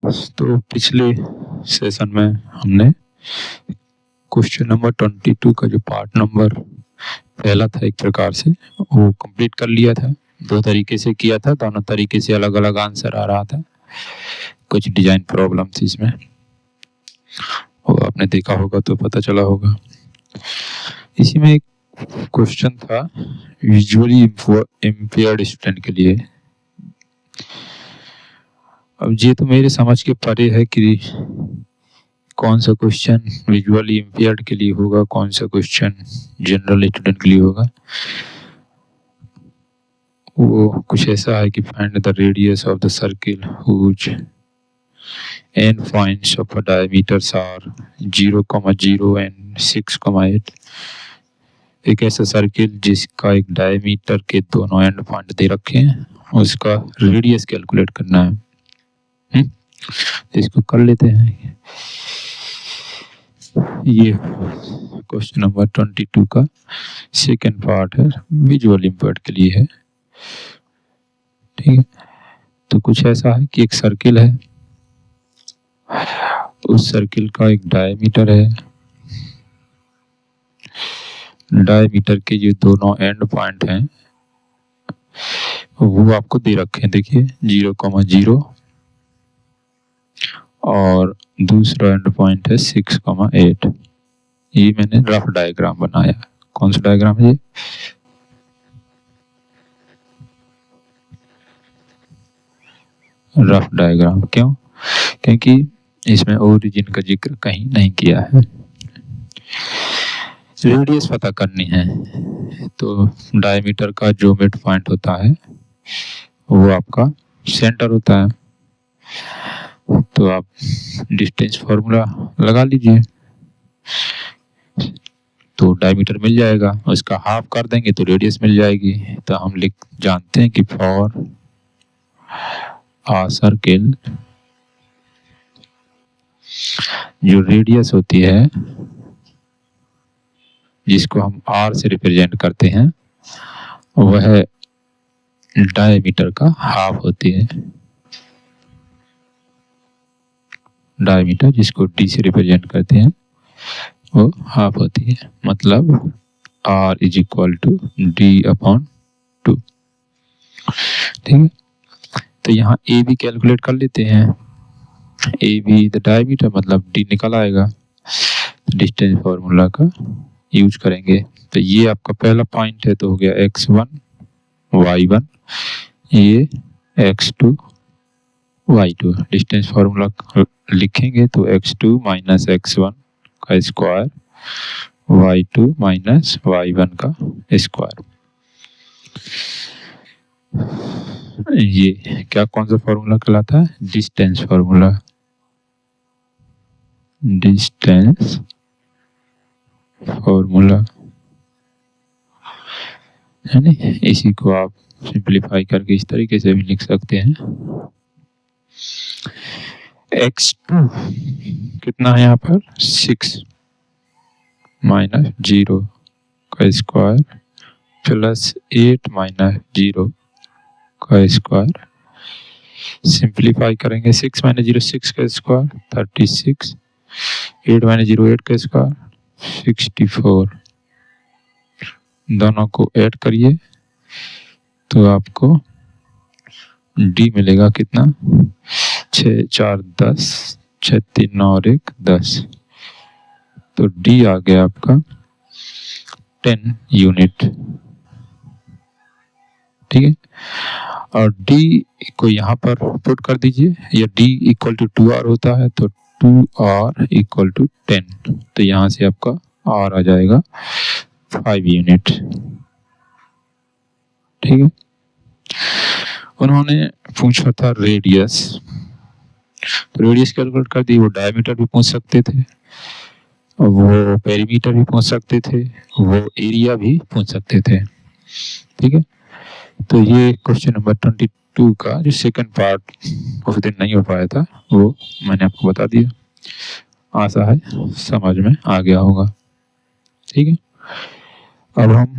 तो पिछले सेशन में हमने क्वेश्चन नंबर 22 का जो पार्ट नंबर पहला था एक प्रकार से वो कंप्लीट कर लिया था। दो तरीके से किया था, दोनों तरीके से अलग अलग आंसर आ रहा था। कुछ डिजाइन प्रॉब्लम थी इसमें, वो आपने देखा होगा तो पता चला होगा। इसी में एक क्वेश्चन था विजुअली इम्पेयर्ड स्टूडेंट के लिए। अब ये तो मेरे समझ के परे है कि कौन सा क्वेश्चन विजुअली इम्पेयर्ड के लिए होगा, कौन सा क्वेश्चन जनरल स्टूडेंट के लिए होगा। वो कुछ ऐसा है कि find the radius of the circle whose end points of a diameters are 0,0 and 6,8। एक ऐसा सर्किल जिसका एक डायमीटर के दोनों एंड पॉइंट दे रखे हैं, उसका रेडियस कैलकुलेट करना है। इसको कर लेते हैं। ये क्वेश्चन नंबर 22 का सेकंड पार्ट है, विजुअल इम्पेयर्ड के लिए है। ठीक है, तो कुछ ऐसा है कि एक सर्किल है, उस सर्किल का एक डायमीटर है, डायमीटर के जो दोनों एंड पॉइंट हैं वो आपको दे रखे हैं। देखिए 0,0 और दूसरा एंड पॉइंट है 6,8। ये मैंने रफ डायग्राम बनाया। कौन सा डायग्राम है ये? Rough diagram. क्यों? क्योंकि इसमें ओरिजिन का जिक्र कहीं नहीं किया है। रेडियस पता करनी है तो डायमीटर का जो मिड पॉइंट होता है वो आपका सेंटर होता है, तो आप डिस्टेंस फॉर्मूला लगा लीजिए तो डायमीटर मिल जाएगा, उसका हाफ कर देंगे तो रेडियस मिल जाएगी। तो हम जानते हैं कि फॉर आ सर्किल जो रेडियस होती है जिसको हम r से रिप्रेजेंट करते हैं वह डायमीटर का हाफ होती है। डायमीटर जिसको d से रिप्रेजेंट करते हैं वो हाफ होती है, मतलब r = d/2। ठीक है, तो यहाँ a भी कैलकुलेट कर लेते हैं। a भी द डायमीटर मतलब d निकल आएगा, डिस्टेंस फॉर्मूला का यूज करेंगे। तो ये आपका पहला पॉइंट है तो हो गया x1 y1, ये x2 y2। डिस्टेंस फॉर्मूला लिखेंगे तो x2 - x1 का स्क्वायर y2 - y1 का स्क्वायर। ये क्या कौन सा फॉर्मूला कहलाता है? Distance formula. डिस्टेंस फॉर्मूला है ना। इसी को आप सिंपलीफाई करके इस तरीके से भी लिख सकते हैं। x2 कितना है यहाँ पर? 6 - 0 का स्क्वायर प्लस 8 - 0 का स्क्वायर। सिंपलीफाई करेंगे 6 - 0 6 का स्क्वायर 36, 8 - 0 8 का स्क्वायर 64। दोनों को ऐड करिए तो आपको d मिलेगा कितना? 6 4 10, 6 3 9 और 1 10। तो d आ गया आपका 10 यूनिट। ठीक है, और d को यहाँ पर पुट कर दीजिए। या d = 2r होता है तो 2r = 10। तो यहाँ से आपका r आ जाएगा 5 यूनिट। ठीक है, उन्होंने पूछा था रेडियस, तो रेडियस कैलकुलेट कर दी। वो डायमीटर भी पूछ सकते थे, वो पेरीमीटर भी पूछ सकते थे, वो एरिया भी पूछ सकते थे। ठीक है, तो ये क्वेश्चन नंबर 22 का जो सेकंड पार्ट उस दिन नहीं हो पाया था वो मैंने आपको बता दिया। आशा है समझ में आ गया होगा। ठीक है, अब हम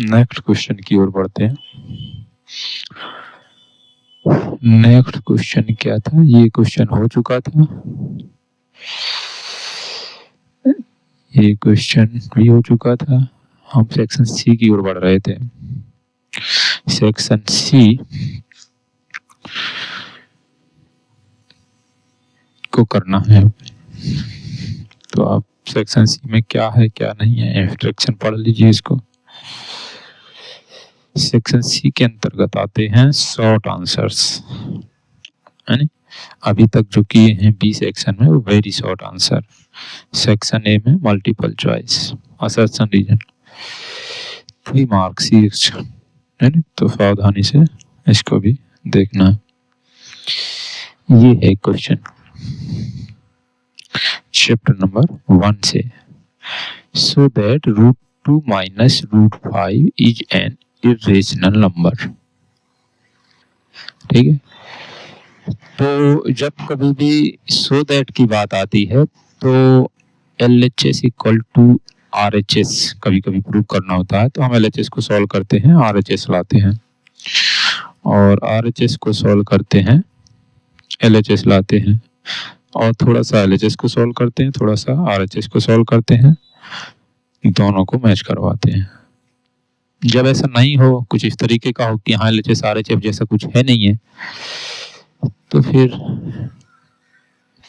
नेक्स्ट क्वेश्चन की ओर बढ़ते हैं। नेक्स्ट क्वेश्चन क्या था, ये क्वेश्चन हो चुका था, ये क्वेश्चन भी हो चुका था। हम सेक्शन सी की ओर बढ़ रहे थे। सेक्शन सी को करना है, तो आप सेक्शन सी में क्या है क्या नहीं है इंस्ट्रक्शन पढ़ लीजिए इसको। सेक्शन सी के अंतर्गत आते हैं शॉर्ट आंसर्स, है ना। अभी तक जो किए हैं बी सेक्शन में वो very short answer. Section A में multiple choice, assertion, reason, 3 marks है ना, तो सावधानी से इसको भी देखना। ये है क्वेश्चन चैप्टर नंबर 1 से। सो that √2 minus √5 is an irrational number. ठीक है, तो जब कभी भी सो दैट की बात आती है तो LHS इक्वल टू RHS कभी कभी प्रूव करना होता है, तो हम LHS को सॉल्व करते हैं, RHS लाते हैं, और RHS को सॉल्व करते हैं, LHS लाते हैं, और थोड़ा सा LHS को सॉल्व करते हैं, थोड़ा सा RHS को सॉल्व करते हैं, दोनों को मैच करवाते हैं। जब ऐसा नहीं हो, कुछ इस तरीके का हो कि हाँ LHS RHS जैसा कुछ है नहीं है, तो फिर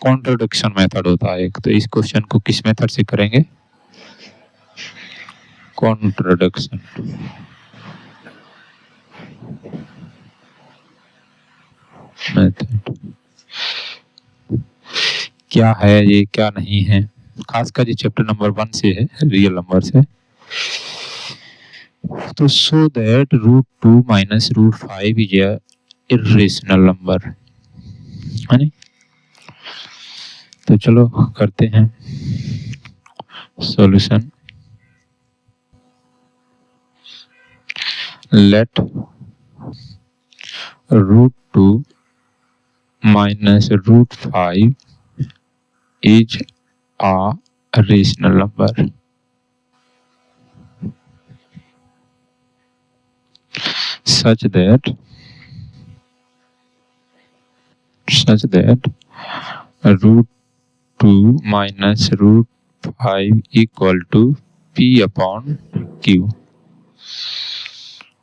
कॉन्ट्रडिक्शन मेथड होता है एक। तो इस क्वेश्चन को किस मेथड से करेंगे? Contradiction method. क्या है ये, क्या नहीं है, खासकर ये चैप्टर नंबर 1 से है, रियल नंबर से। तो so that √2 minus √5 is a irrational number, है ना। तो चलो करते हैं solution. Let √2 minus √5 is a rational number such that √2 minus √5 equal to P upon Q।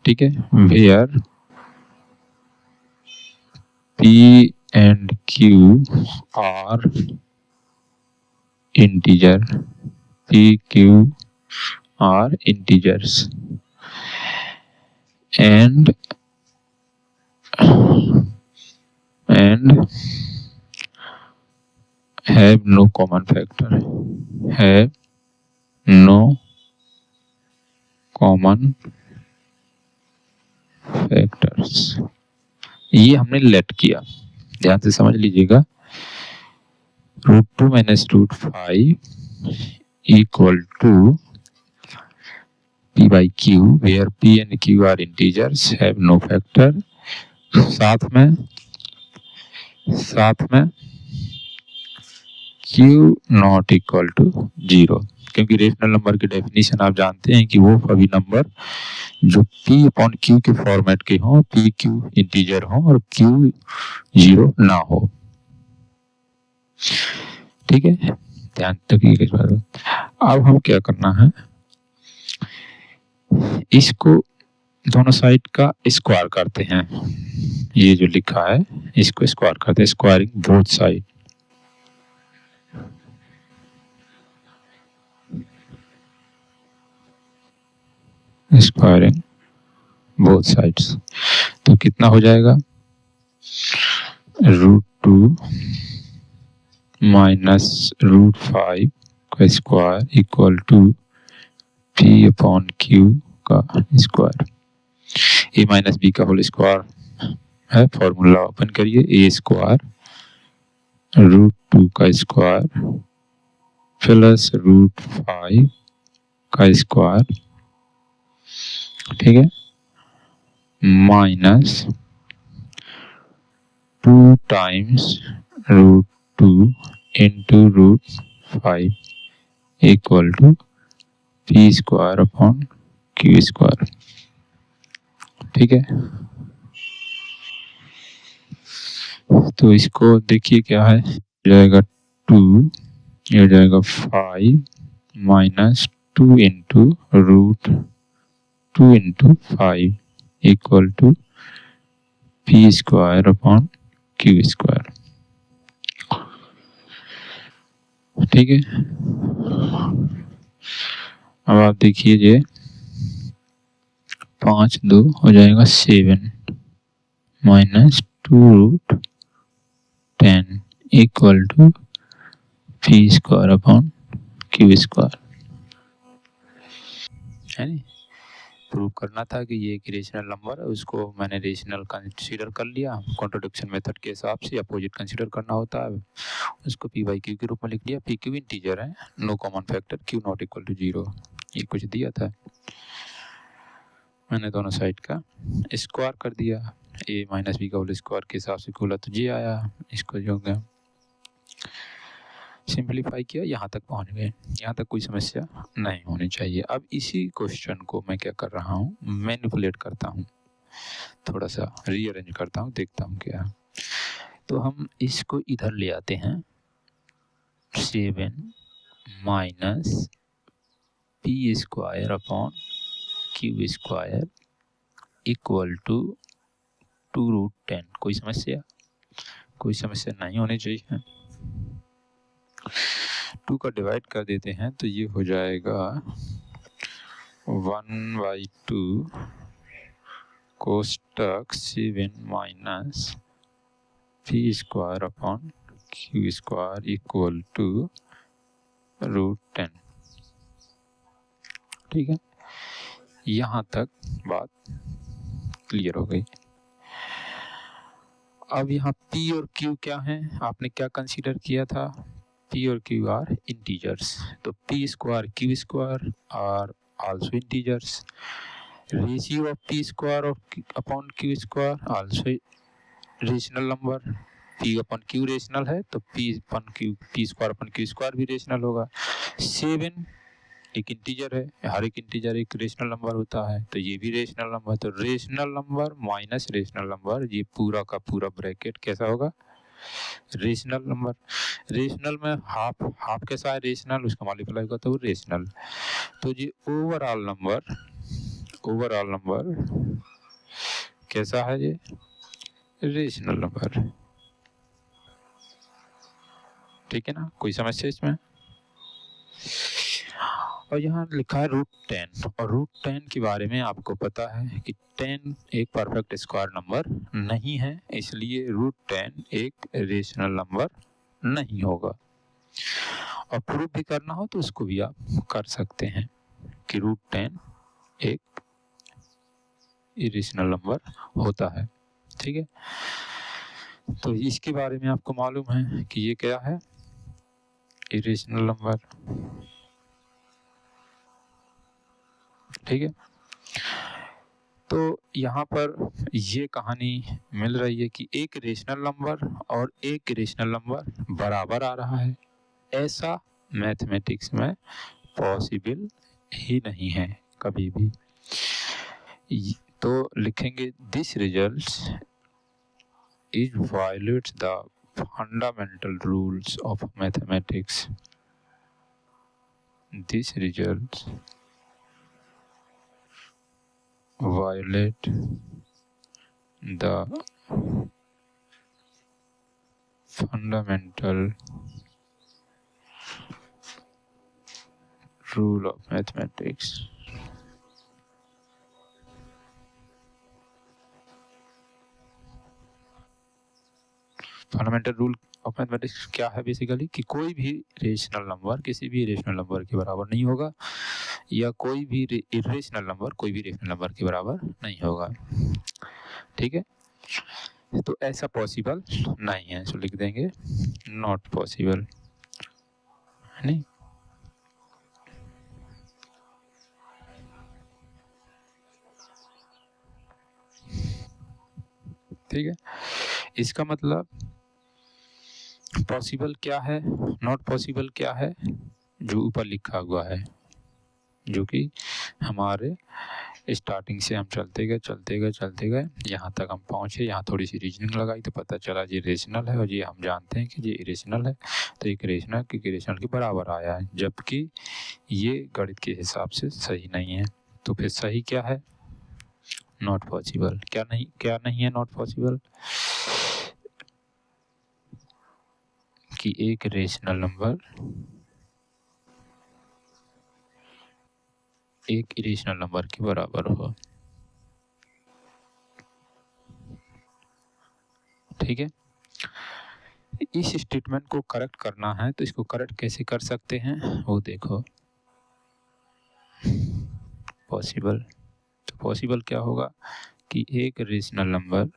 ठीक है, where P and Q are integer, P, Q are integers, and have no common factor, have no common factors। ये हमने late किया, ध्यान से समझ लीजिएगा। √2 minus √5 equal to P by Q, where P and Q are integers, have no factor। साथ में Q not equal to 0, क्योंकि रेशनल नंबर की डेफिनेशन आप जानते हैं कि वो सभी नंबर जो P अपॉन Q के फॉर्मेट के हों, P Q इंटीजर हो और Q 0 ना हो। ठीक है, ध्यान रखिएगा इस बात। अब हम क्या करना है, इसको दोनों साइड का स्क्वायर करते हैं। ये जो लिखा है इसको स्क्वायर करते हैं, squaring both side. Squaring both sides, तो कितना हो जाएगा? √2 माइनस √5 का square equal to P upon Q का स्क्वायर। A माइनस बी का होल स्क्वायर है, फॉर्मूला ओपन करिए। A स्क्वायर √2 का स्क्वायर प्लस √5 का स्क्वायर, ठीक है, minus 2 times √2 into √5 equal to P square upon Q square. ठीक है, तो इसको देखिए क्या है, जाएगा 2, ये हो जाएगा 5 minus 2 into root 2 into 5 equal to P square upon Q square. ठीक है, अब आप देखिए ये 5 2 हो जाएगा 7 minus 2 root 10 equal to P square upon Q square. है नी, प्रूव करना था कि ये एक रेशनल नंबर है, उसको मैंने रेशनल कंसीडर कर लिया। कॉन्ट्रोडिक्शन मेथड के हिसाब से अपोजिट कंसीडर करना होता है, उसको पी बाई क्यू के रूप में लिख लिया। पी क्यू इंटीजर है, no common factor, Q not equal to 0, ये कुछ दिया था, मैंने दोनों साइड का स्क्वायर कर दिया। ए माइनस बी का होल स्क्वायर के हिसाब से खोला तो जी आया, इसको जो गया सिंपलीफाई किया, यहाँ तक पहुँच गए। यहाँ तक कोई समस्या नहीं होनी चाहिए। अब इसी क्वेश्चन को मैं क्या कर रहा हूँ, मैनिपुलेट करता हूँ, थोड़ा सा रीअरेंज करता हूँ, देखता हूँ क्या। तो हम इसको इधर ले आते हैं, 7 minus P square upon Q square equal to 2 root 10। कोई समस्या? कोई समस्या नहीं होनी चाहिए। 2 का डिवाइड कर देते हैं तो ये हो जाएगा 1/2 कोष्टक 7 minus P square upon Q square equal to root 10। ठीक है, यहाँ तक बात क्लियर हो गई। अब यहाँ P और Q क्या है, आपने क्या कंसीडर किया था? P और Q आर इंटीजर्स, तो P square Q square are also integers. Ratio of P square upon Q square also rational number. P upon Q rational है तो P square upon Q square भी rational होगा। 7 एक integer है, हर एक integer एक rational number होता है, तो ये भी रेशनल नंबर। तो rational number minus rational number, ये पूरा का पूरा ब्रैकेट कैसा होगा? Rational number. रेशनल में हाफ कैसा है? रेशनल, उसका मल्टीप्लाई होगा तो वो रेशनल। तो ये ओवरऑल नंबर कैसा है? ये रेशनल नंबर। ठीक है ना, कोई समस्या इसमें? और यहाँ लिखा है रूट 10, और रूट 10 के बारे में आपको पता है कि 10 एक परफेक्ट स्क्वायर नंबर नहीं है, इसलिए रूट 10 एक रेशनल नंबर नहीं होगा। और प्रूफ भी करना हो तो उसको भी आप कर सकते हैं कि रूट 10 एक इरेशनल नंबर होता है। ठीक है, तो इसके बारे में आपको मालूम है कि ये क्या है? Irrational number. ठीक है, तो यहाँ पर ये कहानी मिल रही है कि एक रेशनल नंबर और एक इरेशनल नंबर बराबर आ रहा है, ऐसा मैथमेटिक्स में पॉसिबल ही नहीं है कभी भी। तो लिखेंगे this results is violets the fundamental rules of mathematics. This results violate the fundamental rule of mathematics. Fundamental rule of mathematics क्या है? बेसिकली कि कोई भी रेशनल नंबर किसी भी रेशनल नंबर के बराबर नहीं होगा, या कोई भी इरेशनल नंबर कोई भी रेशनल नंबर के बराबर नहीं होगा। ठीक है, तो ऐसा पॉसिबल नहीं है, तो लिख देंगे नॉट पॉसिबल। नहीं, ठीक है, इसका मतलब पॉसिबल क्या है, नॉट पॉसिबल क्या है, जो ऊपर लिखा हुआ है, जो कि हमारे स्टार्टिंग से हम चलते गए यहाँ तक हम पहुँचे। यहाँ थोड़ी सी रीजनिंग लगाई तो पता चला ये रेशनल है और ये हम जानते हैं कि ये इरेशनल है। तो एक रेशनल के बराबर आया है, जबकि ये गणित के हिसाब से सही नहीं है। तो फिर सही क्या है? Not possible. क्या नहीं है नॉट पॉसिबल? कि एक रेशनल नंबर एक इरेशनल नंबर के बराबर हो। ठीक है, इस स्टेटमेंट को करेक्ट करना है तो इसको करेक्ट कैसे कर सकते हैं वो देखो। पॉसिबल, तो पॉसिबल क्या होगा कि एक रेशनल नंबर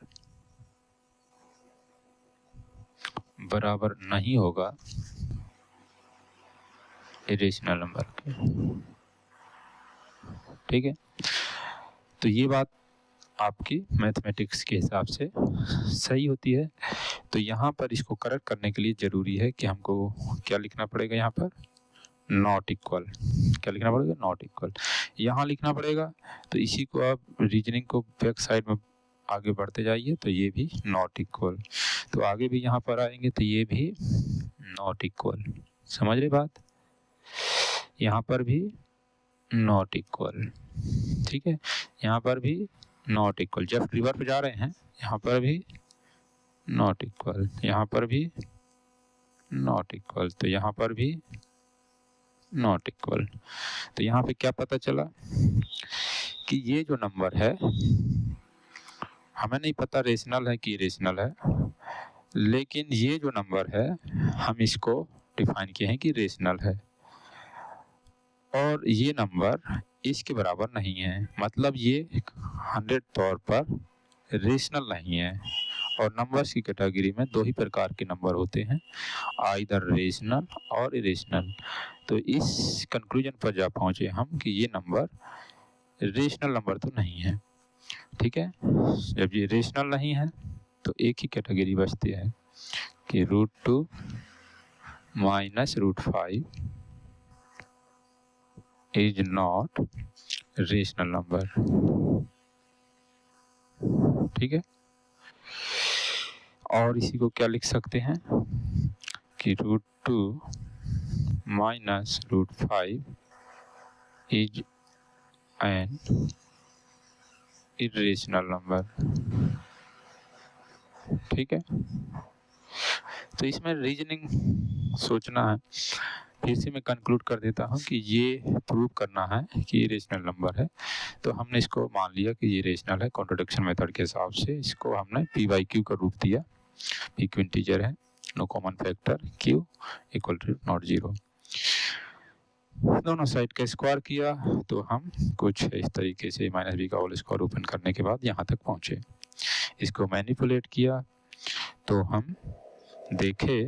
बराबर नहीं होगा इरेशनल नंबर के। ठीक है, तो ये बात आपकी मैथमेटिक्स के हिसाब से सही होती है। तो यहाँ पर इसको करेक्ट करने के लिए ज़रूरी है कि हमको क्या लिखना पड़ेगा, यहाँ पर नॉट इक्वल। क्या लिखना पड़ेगा? Not equal. यहाँ लिखना पड़ेगा। तो इसी को आप रीजनिंग को बैक साइड में आगे बढ़ते जाइए तो ये भी नॉट इक्वल। तो आगे भी यहाँ पर आएंगे तो ये भी नॉट इक्वल। समझ रहे बात? यहाँ पर भी नॉट इक्वल। ठीक है, यहाँ पर भी नॉट इक्वल। जब रिवर पे जा रहे हैं यहाँ पर भी नॉट इक्वल, यहाँ पर भी नॉट इक्वल, तो यहाँ पर भी नॉट इक्वल। तो यहाँ पे क्या पता चला कि ये जो नंबर है, हमें नहीं पता रेशनल है कि इरेशनल है, लेकिन ये जो नंबर है हम इसको डिफाइन किए हैं कि रेशनल है और ये नंबर इसके बराबर नहीं है। मतलब ये 100 तौर पर रेशनल नहीं है। और नंबर्स की कैटेगरी में दो ही प्रकार के नंबर होते हैं, आइदर रेशनल और इरेशनल। तो इस कंक्लूजन पर जा पहुँचे हम कि ये नंबर रेशनल नंबर तो नहीं है। ठीक है, जब ये रेशनल नहीं है तो एक ही कैटेगरी बचती है कि √2 minus √5 is not rational number. ठीक है, और इसी को क्या लिख सकते हैं कि √2 minus √5 is an irrational number. ठीक है, तो इसमें रीजनिंग सोचना है। फिर से मैं कंक्लूड कर देता हूँ कि ये प्रूव करना है कि ये रेशनल नंबर है। तो हमने इसको मान लिया कि ये रेशनल है कॉन्ट्रडिक्शन मेथड के हिसाब से। इसको हमने p/q का रूप दिया। p q इंटीजर है, no common factor, q equal to not 0। दोनों साइड का स्क्वायर किया तो हम कुछ इस तरीके से -b का होल स्क्वायर ओपन करने के बाद यहाँ तक पहुँचे। इसको मैनिपुलेट किया तो हम देखे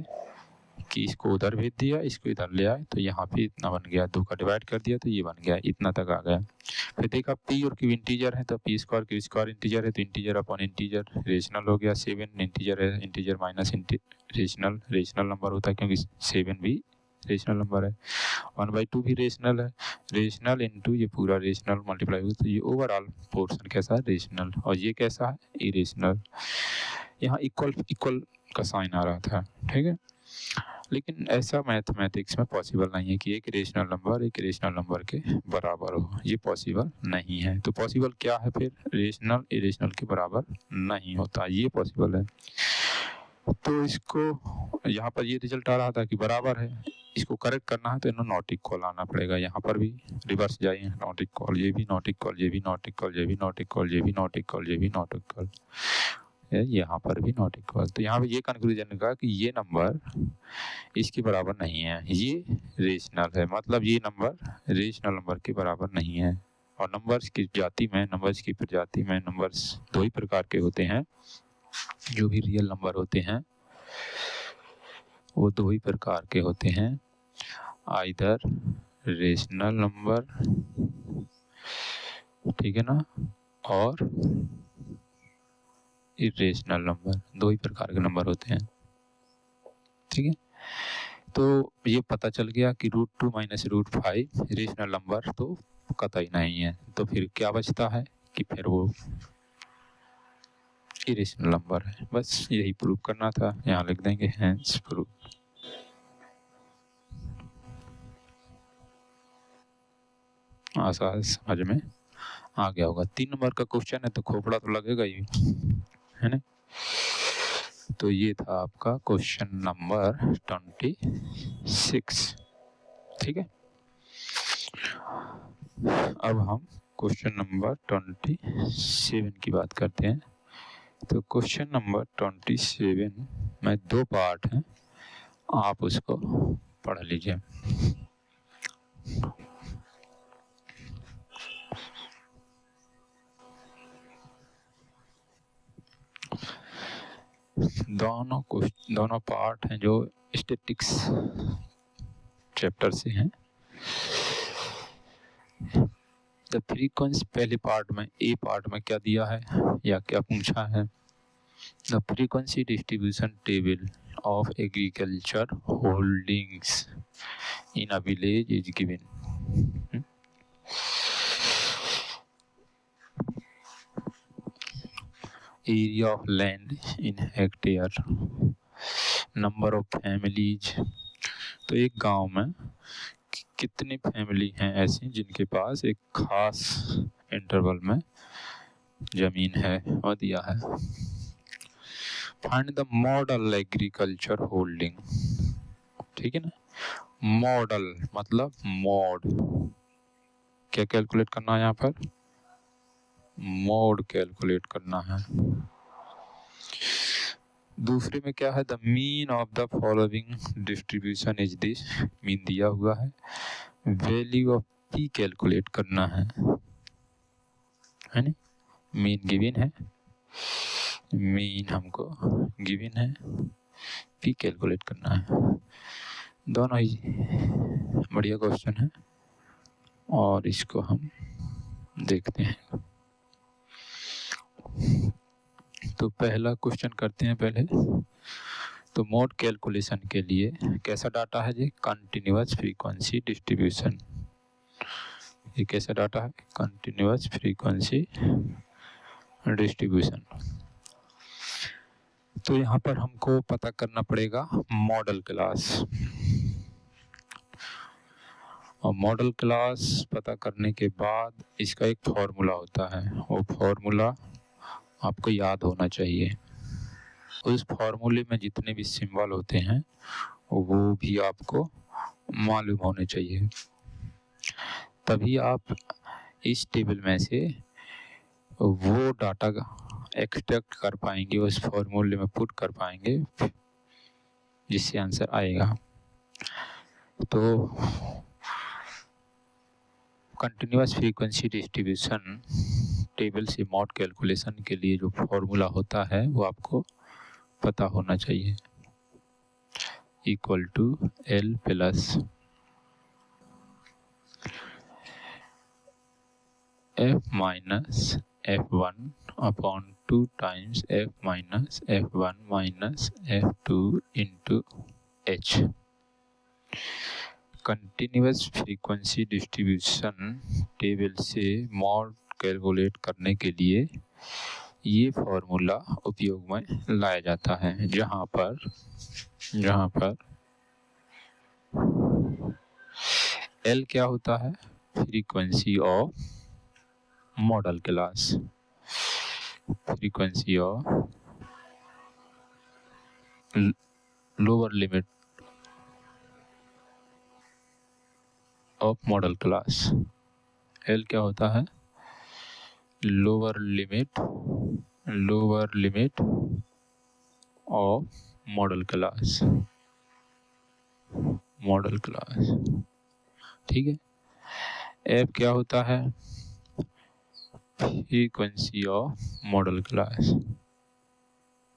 कि इसको उधर भेज दिया, इसको इधर ले आए तो यहाँ पे इतना बन गया, 2 का डिवाइड कर दिया तो ये बन गया, इतना तक आ गया। फिर देखा p और q इंटीजर है तो p square q square integer है तो इंटीजर अपॉन इंटीजर रेशनल हो गया। 7 इंटीजर है, इंटीजर माइनस रेशनल नंबर होता है क्योंकि 7 भी रेशनल नंबर है। 1/2 भी रेशनल है, रेशनल इनटू ये पूरा रेशनल मल्टीप्लाई हुआ तो ये ओवरऑल पोर्शन कैसा है? रेशनल। और ये कैसा है? इरेशनल। यहाँ इक्वल का साइन आ रहा था। ठीक है, लेकिन ऐसा मैथमेटिक्स में पॉसिबल नहीं है कि एक रेशनल नंबर एक रेशनल नंबर के बराबर हो। ये पॉसिबल नहीं है। तो पॉसिबल क्या है फिर? रेशनल इरेशनल के बराबर नहीं होता, ये पॉसिबल है। तो इसको यहाँ पर ये रिजल्ट आ रहा था कि बराबर है। इसको करेक्ट करना है तो इन्होंने नॉट इक्वल आना पड़ेगा। यहाँ पर भी रिवर्स जाइए, नॉट इक्वल, ये भी नॉट इक्वल, ये भी नॉट इक्वल, ये भी नॉट इक्वल, ये भी नॉट इक्वल, ये भी नॉट इक्वल, यहाँ पर भी नॉट इक्वल। तो यहाँ पे ये कंक्लूजन निकला कि ये नंबर इसके बराबर नहीं है, ये रेशनल है। मतलब ये नंबर रेशनल नंबर के बराबर नहीं है। और नंबर्स की प्रजाति में नंबर्स दो ही प्रकार के होते हैं। जो भी रियल नंबर होते हैं वो दो ही प्रकार के होते हैं, आइदर रेशनल नंबर, ठीक है ना, और इरेशनल नंबर। दो ही प्रकार के नंबर होते हैं। ठीक है, तो ये पता चल गया कि √2 माइनस √5 रेशनल नंबर तो कतई नहीं है, तो फिर क्या बचता है कि फिर वो इरेशनल नंबर है। बस यही प्रूव करना था, यहाँ लिख देंगे हेंस प्रूव। आसान समझ में आ गया होगा। 3 नंबर का क्वेश्चन है तो खोपड़ा तो लगेगा ही, है ना। तो ये था आपका क्वेश्चन नंबर 26। ठीक है, अब हम क्वेश्चन नंबर 27 की बात करते हैं। तो क्वेश्चन नंबर 27 में 2 पार्ट हैं, आप उसको पढ़ लीजिए। दोनों पार्ट हैं जो स्टैटिक्स चैप्टर से हैं। द फ्रीक्वेंसी पहले पार्ट में, ए पार्ट में क्या दिया है या क्या पूछा है, the frequency distribution table of agriculture holdings in a village is given. Area of land in hectare, number of families. तो एक गांव में कितनी फैमिली हैं ऐसी जिनके पास एक खास इंटरवल में जमीन है और दिया है। Find the model agriculture holding. ठीक है ना, मॉडल मतलब मोड, क्या कैलकुलेट करना है यहाँ पर, मोड कैलकुलेट करना है। दूसरे में क्या है, the mean of the following distribution is this, mean दिया हुआ है। वैल्यू ऑफ पी कैलकुलेट करना है ना, मीन गिवन है, मीन हमको गिवन है, पी कैलकुलेट करना है। दोनों ही बढ़िया क्वेश्चन है और इसको हम देखते हैं। तो पहला क्वेश्चन करते हैं पहले। तो मोड कैलकुलेशन के लिए कैसा डाटा है जी, कंटिन्यूअस फ्रीक्वेंसी डिस्ट्रीब्यूशन। ये कैसा डाटा है, कंटिन्यूअस फ्रीक्वेंसी डिस्ट्रीब्यूशन। तो यहाँ पर हमको पता करना पड़ेगा मॉडल क्लास, और मॉडल क्लास पता करने के बाद इसका एक फॉर्मूला होता है, वो फॉर्मूला आपको याद होना चाहिए। उस फॉर्मूले में जितने भी सिंबल होते हैं वो भी आपको मालूम होने चाहिए, तभी आप इस टेबल में से वो डाटा एक्सट्रैक्ट कर पाएंगे, उस फॉर्मूले में पुट कर पाएंगे, जिससे आंसर आएगा। तो कंटिन्यूअस फ्रीक्वेंसी डिस्ट्रीब्यूशन टेबल से मॉड कैलकुलेशन के लिए जो फॉर्मूला होता है वो आपको पता होना चाहिए, equal to L plus F minus F1 अपॉन 2 times F minus F1 minus F2 into H। Continuous frequency distribution table से मॉड कैलकुलेट करने के लिए ये फॉर्मूला उपयोग में लाया जाता है, जहाँ पर L क्या होता है, frequency of model class, frequency of lower limit of model class. L क्या होता है, lower limit of model class, ठीक है। F क्या होता है, frequency of model class,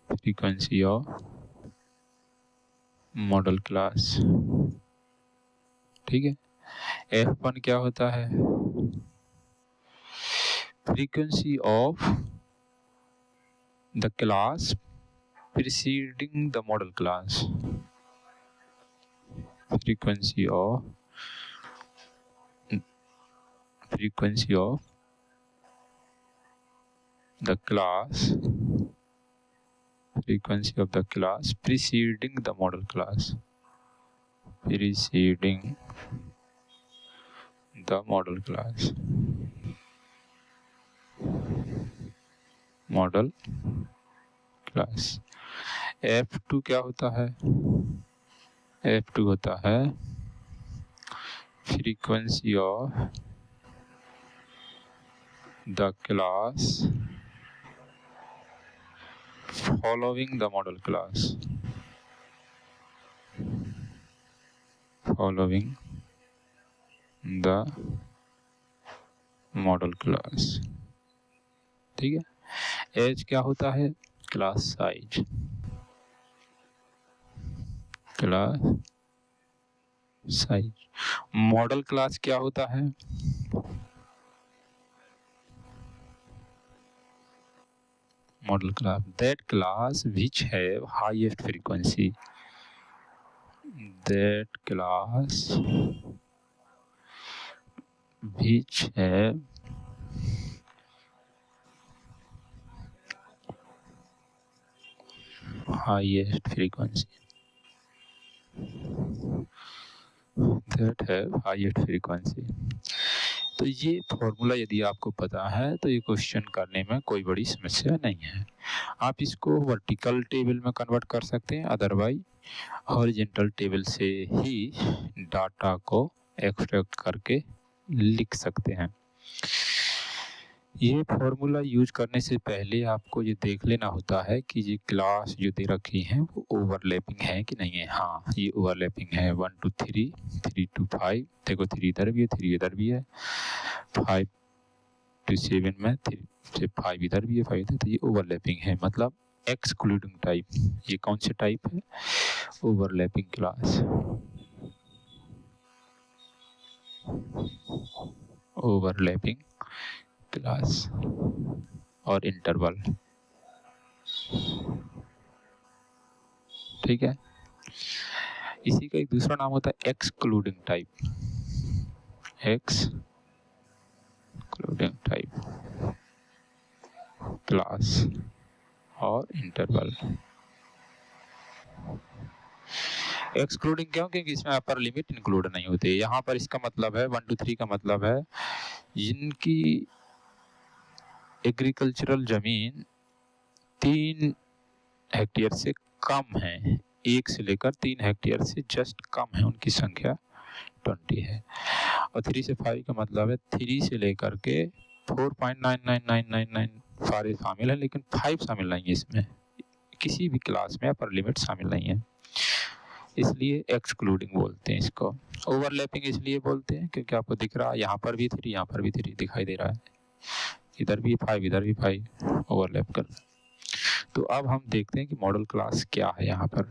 frequency of model class, ठीक है। F1 क्या होता है, frequency of the class preceding the model class, frequency of frequency of the class preceding the model class, model class। F2 क्या होता है? F2 होता है frequency of the class following the model class, ठीक है। H क्या होता है? क्लास साइज, मॉडल क्लास क्या होता है? Model class that class which have highest frequency, highest frequency, तो ये फॉर्मूला यदि आपको पता है तो ये क्वेश्चन करने में कोई बड़ी समस्या नहीं है। आप इसको वर्टिकल टेबल में कन्वर्ट कर सकते हैं, अदरवाइज हॉरिजॉन्टल टेबल से ही डाटा को एक्सट्रैक्ट करके लिख सकते हैं। ये फॉर्मूला यूज करने से पहले आपको ये देख लेना होता है कि ये क्लास जो दे रखी हैं वो ओवरलैपिंग है कि नहीं है। हाँ, ये ओवरलैपिंग है। 1 to 3, 3 to 5, देखो 3 इधर भी है, 3 इधर भी है, 5 to 7 में 3 से 5 इधर भी है, 5 इधर, तो ये ओवरलैपिंग है, मतलब एक्सक्लूडिंग टाइप। ये कौन से टाइप है? ओवरलैपिंग क्लास, ओवरलैपिंग क्लास और इंटरवल, ठीक है। इसी का एक दूसरा नाम होता है excluding type, excluding type class और इंटरवल। एक्सक्लूडिंग क्यों? क्योंकि इसमें अपर लिमिट इंक्लूड नहीं होती। यहाँ पर इसका मतलब है 1 to 3 का मतलब है जिनकी एग्रीकल्चरल जमीन 3 हेक्टेयर से कम है, 1 से लेकर 3 हेक्टेयर से जस्ट कम है, उनकी संख्या 20 है। और 3 से 5 का मतलब है 3 से लेकर के 4.99999 सारे शामिल है, लेकिन 5 शामिल नहीं है। इसमें किसी भी क्लास में अपर लिमिट शामिल नहीं है, इसलिए एक्सक्लूडिंग बोलते हैं इसको। ओवरलैपिंग इसलिए बोलते हैं क्योंकि आपको दिख रहा है यहाँ पर भी 3, यहाँ पर भी 3 दिखाई दे रहा है, इधर भी 5, इधर भी 5 ओवरलैप कर। तो अब हम देखते हैं कि मॉडल क्लास क्या है यहाँ पर।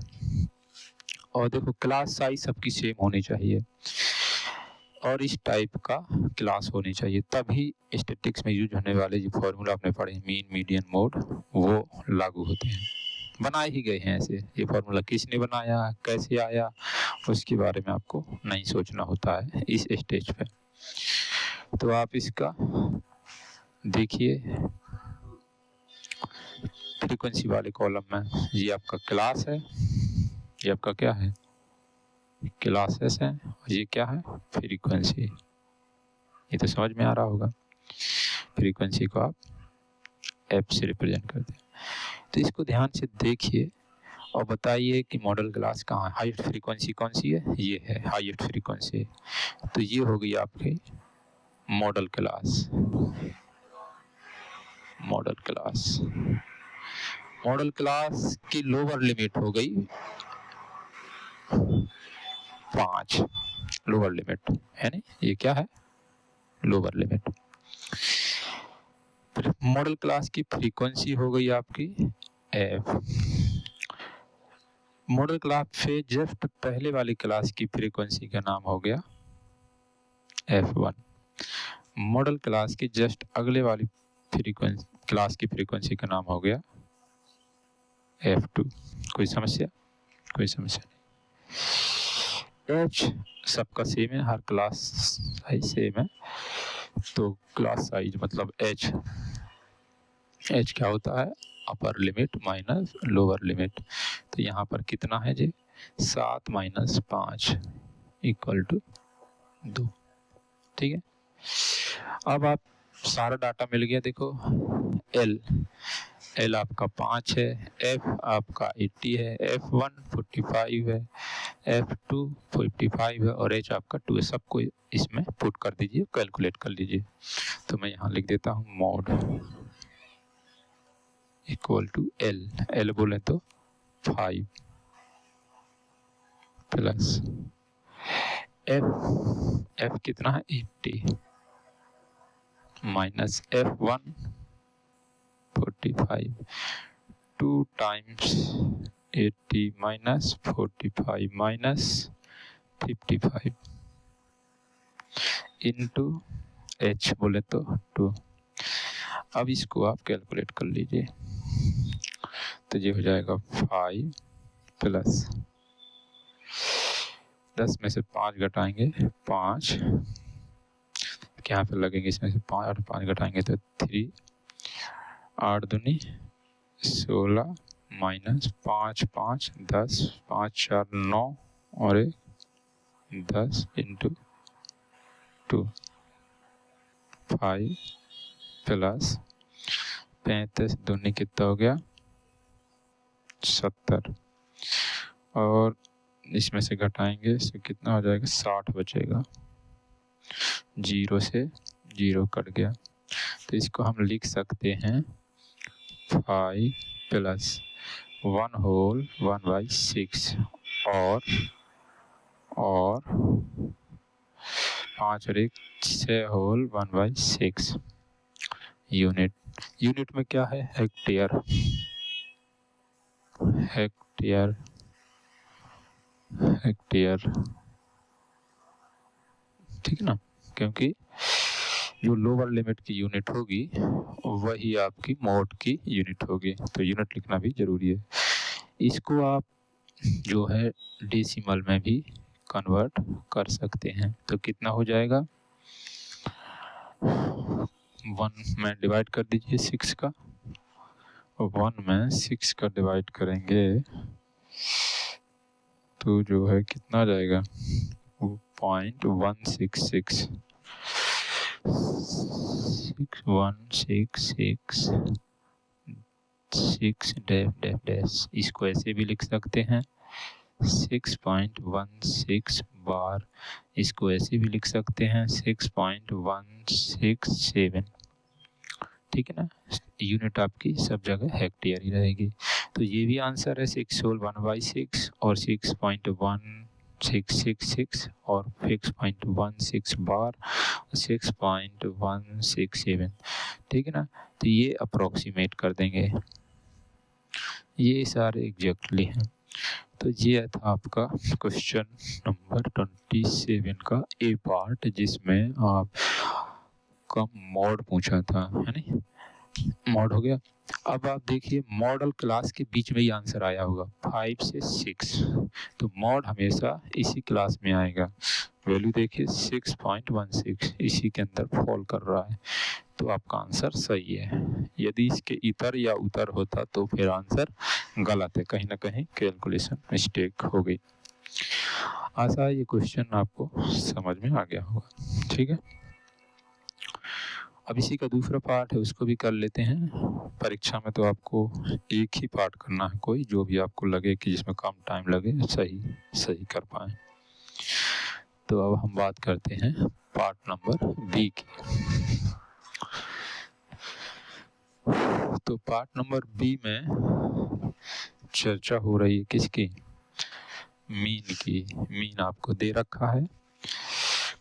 और देखो क्लास साइज सबकी सेम होनी चाहिए और इस टाइप का क्लास होनी चाहिए, तभी स्टैटिक्स में यूज होने वाले जो फॉर्मूला आपने पढ़े मीन, मीडियन, मोड, वो लागू होते हैं। बनाए ही गए हैं ऐसे। ये फॉर्मूला किसने बनाया, कैसे आया, उसके बारे में आपको नहीं सोचना होता है इस स्टेज पे। तो आप इसका देखिए फ्रीक्वेंसी वाले कॉलम में ये आपका क्लास है, ये आपका क्या है? क्लासेस है, और ये क्या है? फ्रीक्वेंसी। ये तो समझ में आ रहा होगा। फ्रीक्वेंसी को आप एफ से रिप्रेजेंट करते हैं। तो इसको ध्यान से देखिए और बताइए कि मॉडल क्लास कहाँ है। हाईएस्ट फ्रीक्वेंसी कौन सी है? ये है हाईएस्ट फ्रीक्वेंसी। तो ये हो गई आपकी model class. Model class, model class की लोअर लिमिट हो गई 5, लोअर लिमिट है नहीं, ये क्या है? Lower limit. फिर मॉडल क्लास की फ्रीक्वेंसी हो गई आपकी एफ। मॉडल क्लास से जस्ट पहले वाली क्लास की फ्रीक्वेंसी का नाम हो गया F1। मॉडल क्लास की जस्ट अगले वाली फ्रीक्वेंसी क्लास की फ्रीक्वेंसी का नाम हो गया F2। कोई समस्या? कोई समस्या नहीं। H सबका सेम है, हर क्लास साइज सेम है। तो क्लास साइज मतलब एच क्या होता है, upper limit minus lower limit. तो यहाँ पर कितना है जी, 7 माइनस 5 इक्वल टू 2। ठीक है, अब आप सारा डाटा मिल गया। देखो एल आपका 5 है, एफ आपका 80 है, F1 45 है, F2 55 है और एच आपका 2 है। सबको इसमें पुट कर दीजिए, कैलकुलेट कर लीजिए। तो मैं यहाँ लिख देता हूँ मॉड इक्वल टू एल बोले तो 5 प्लस एफ कितना है 80 minus F1 45 2 times 80 minus 45 minus 55 into H बोले तो 2। अब इसको आप कैलकुलेट कर लीजिए। तो ये हो जाएगा 5 प्लस 10 में से 5 घटाएंगे 5, यहाँ पे लगेंगे इसमें से 5 और 5 घटाएंगे तो 3, 8 दूनी 16 माइनस 5 5 10 5 4 9 और 10 इंटू 2 5 प्लस 35 दूनी कितना हो गया 70 और इसमें से घटाएंगे तो कितना हो जाएगा 60 बचेगा, 0 से 0 कट गया। तो इसको हम लिख सकते हैं 5 प्लस 1 होल 1/6 और 5 और 1 6 होल 1/6 यूनिट में क्या है हेक्टेयर ठीक है ना, क्योंकि जो लोअर लिमिट की यूनिट होगी वही आपकी मॉड की यूनिट होगी, तो यूनिट लिखना भी जरूरी है। इसको आप जो है डेसिमल में भी कन्वर्ट कर सकते हैं। तो कितना हो जाएगा 1 में डिवाइड कर दीजिए 6 का, 1 में 6 का डिवाइड करेंगे तो जो है कितना आ जाएगा 0.166 6 डैश। इसको ऐसे भी लिख सकते हैं 6.16 बार, इसको ऐसे भी लिख सकते हैं 6.167। ठीक है ना, यूनिट आपकी सब जगह हेक्टेयर ही रहेगी। तो ये भी आंसर है 6 होल 1/6 और 6.1666 और 6.16 बार 6.167। ठीक है ना, तो ये अप्रोक्सीमेट कर देंगे, ये सारे एग्जैक्टली हैं। तो ये था आपका क्वेश्चन नंबर 27 का ए पार्ट, जिसमें आप का मॉड पूछा था, है नहीं, मॉड हो गया। अब आप देखिए मॉडल क्लास के बीच में ही आंसर आया होगा 5 से 6, तो मॉड हमेशा इसी क्लास में आएगा। वैल्यू देखिए 6.16 इसी के अंदर फॉल कर रहा है, तो आपका आंसर सही है। यदि इसके इतर या उतर होता तो फिर आंसर गलत है, कहीं ना कहीं कैलकुलेशन मिस्टेक हो गई। आशा है ये क्वेश्चन आपको समझ में आ गया होगा। ठीक है, अब इसी का दूसरा पार्ट है, उसको भी कर लेते हैं। परीक्षा में तो आपको एक ही पार्ट करना है, कोई जो भी आपको लगे कि जिसमें कम टाइम लगे सही कर पाए। तो अब हम बात करते हैं पार्ट नंबर बी की। तो पार्ट नंबर बी में चर्चा हो रही है किसकी, मीन की। मीन आपको दे रखा है,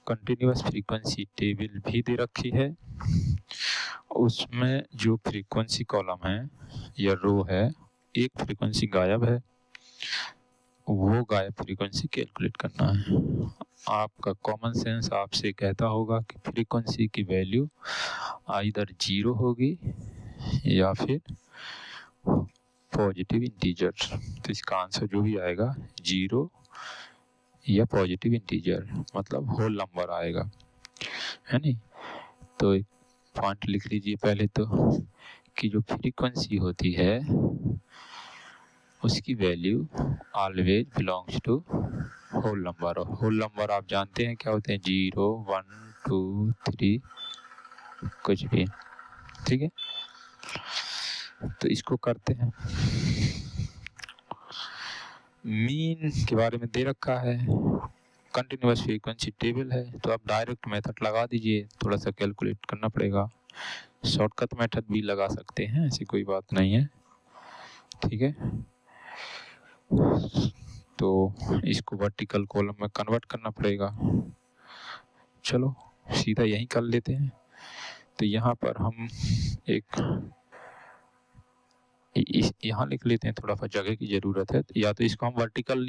कंटिन्यूअस फ्रीक्वेंसी टेबल भी दे रखी है, उसमें जो फ्रीक्वेंसी कॉलम है या रो है, एक फ्रीक्वेंसी गायब है, वो गायब फ्रीक्वेंसी कैलकुलेट करना है। आपका कॉमन सेंस आपसे कहता होगा कि फ्रीक्वेंसी की वैल्यू आइदर 0 होगी या फिर पॉजिटिव इंटीजर। तो इसका आंसर जो भी आएगा 0 या पॉजिटिव इंटीजर, मतलब होल नंबर आएगा, है नहीं। तो एक पॉइंट लिख लीजिए पहले तो कि जो फ्रीक्वेंसी होती है उसकी value always belongs to whole number. और होल नंबर आप जानते हैं क्या होते हैं, 0 1 2 3 कुछ भी, ठीक है। तो इसको करते हैं। मीन के बारे में दे रखा है, कंटिन्यूअस फ्रीक्वेंसी टेबल है, तो आप डायरेक्ट मेथड लगा दीजिए, थोड़ा सा कैलकुलेट करना पड़ेगा। शॉर्टकट मेथड भी लगा सकते हैं, ऐसी कोई बात नहीं है, ठीक है। तो इसको वर्टिकल कॉलम में कन्वर्ट करना पड़ेगा। चलो सीधा यही कर लेते हैं। तो यहाँ पर हम एक यहाँ लिख लेते हैं, थोड़ा सा जगह की ज़रूरत है। या तो इसको हम वर्टिकल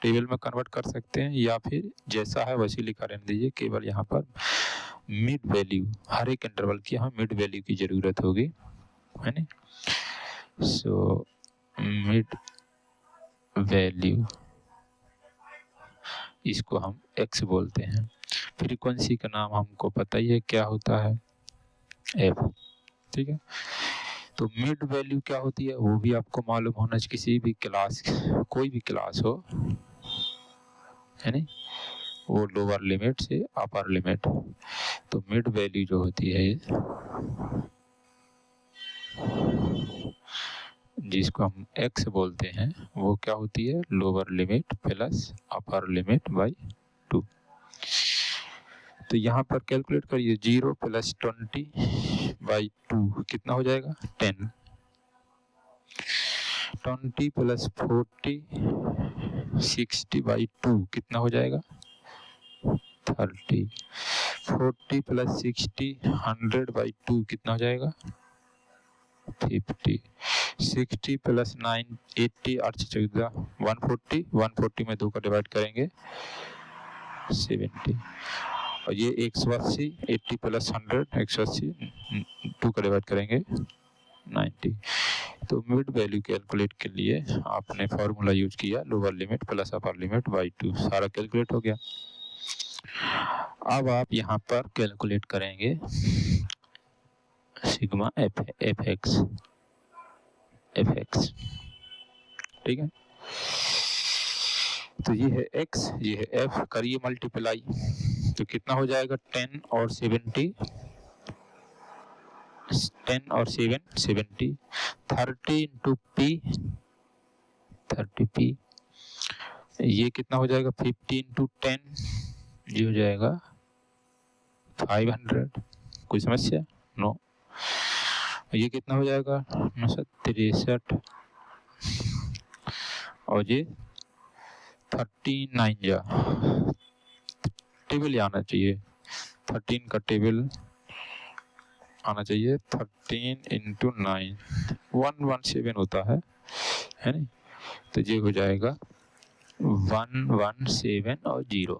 टेबल में कन्वर्ट कर सकते हैं, या फिर जैसा है वैसे लिखा रहने दीजिए। केवल यहाँ पर मिड वैल्यू, हर एक इंटरवल की हमें मिड वैल्यू की ज़रूरत होगी, है ना। सो मिड वैल्यू, इसको हम x बोलते हैं। फ्रीक्वेंसी का नाम हमको पता ही है क्या होता है, f, ठीक है। तो मिड वैल्यू क्या होती है वो भी आपको मालूम होना चाहिए, किसी भी क्लास, कोई भी क्लास हो, है नहीं, वो लोअर लिमिट से अपर लिमिट। तो मिड वैल्यू जो होती है, जिसको हम x बोलते हैं, वो क्या होती है, lower limit plus upper limit by 2। तो यहाँ पर कैलकुलेट करिए, 0 + 20/2 कितना हो जाएगा, 10। 20 + 40 60/2 कितना हो जाएगा, 30। 40 + 60 100/2 कितना हो जाएगा, 50। 60 + 9 80 8 14 140, 140 में 2 का डिवाइड करेंगे 70। और ये 180, 80 + 100 180, 2 का डिवाइड करेंगे 90। तो मिड वैल्यू कैलकुलेट के लिए आपने फॉर्मूला यूज किया, lower limit plus upper limit by 2, सारा कैलकुलेट हो गया। अब आप यहाँ पर कैलकुलेट करेंगे सिग्मा एफ एक्स, ठीक है। तो ये है x, ये है f, करिए मल्टीप्लाई, तो कितना हो जाएगा, 10 और 70, 10 और 7 70, 30 × p 30p, ये कितना हो जाएगा, 50 × 10, ये हो जाएगा 500। कोई समस्या, नो। ये कितना हो जाएगा, 963, और ये 39 जा टेबल आना चाहिए, 13 का टेबल आना चाहिए, 13 × 9 117 होता है नहीं। तो ये हो जाएगा 117 और 0।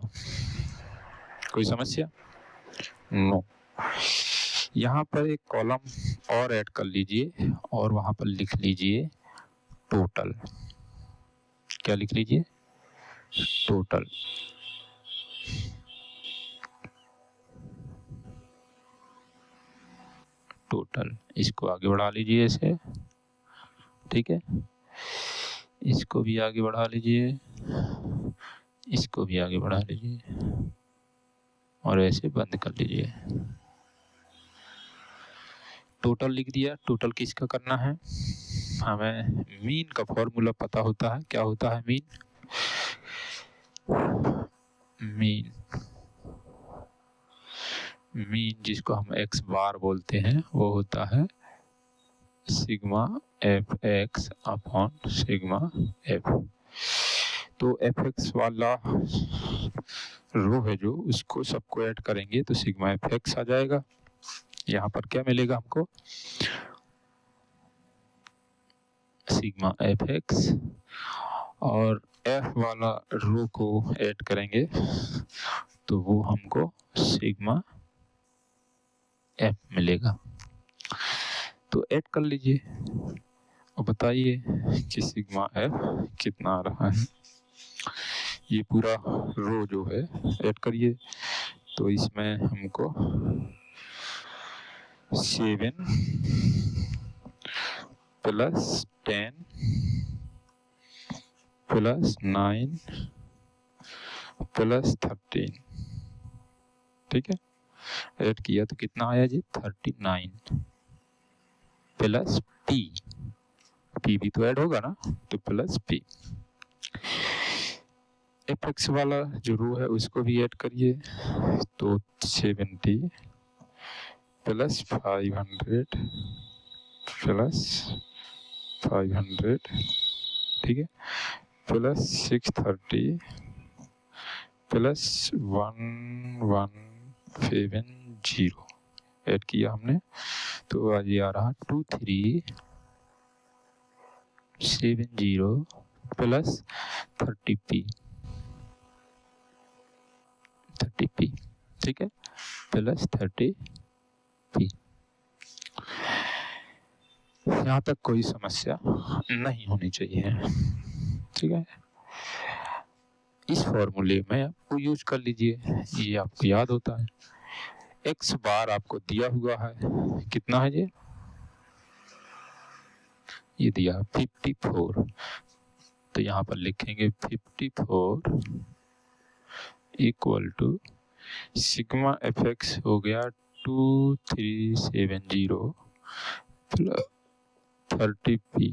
कोई समस्या, नो। यहाँ पर एक कॉलम और ऐड कर लीजिए और वहाँ पर लिख लीजिए टोटल। क्या लिख लीजिए, टोटल। टोटल, इसको आगे बढ़ा लीजिए ऐसे, ठीक है। इसको भी आगे बढ़ा लीजिए, इसको भी आगे बढ़ा लीजिए, और ऐसे बंद कर लीजिए। टोटल लिख दिया। टोटल किसका करना है, हमें मीन का फॉर्मूला पता होता है। क्या होता है मीन, मीन जिसको हम x बार बोलते हैं, वो होता है sigma F x upon sigma F. तो एफ एक्स वाला रो है जो, उसको सबको ऐड करेंगे तो सिग्मा एफ एक्स आ जाएगा। यहाँ पर क्या मिलेगा हमको, सिग्मा एफ एक्स, और एफ वाला रो को ऐड करेंगे तो वो हमको सिग्मा एफ मिलेगा। तो ऐड कर लीजिए और बताइए कि सिग्मा एफ कितना आ रहा है। ये पूरा रो जो है ऐड करिए, तो इसमें हमको 7 प्लस 10 प्लस 9 प्लस 13, ठीक है। ऐड किया तो कितना आया जी 39 प्लस पी, पी भी तो ऐड होगा ना, तो प्लस पी। एफ वाला जो रो है उसको भी ऐड करिए, तो 70 प्लस 500 प्लस 500, ठीक है, प्लस 630 प्लस 1170 ऐड किया हमने, तो आज ये आ रहा 2370 प्लस 30p, ठीक है, प्लस 30p। यहाँ तक कोई समस्या नहीं होनी चाहिए, ठीक है। इस फॉर्मूले में आपको यूज कर लीजिए, ये आपको याद होता है। x बार आपको दिया हुआ है, कितना है ये दिया 54, तो यहाँ पर लिखेंगे 54 equal to sigma F X हो गया 2370 plus 30p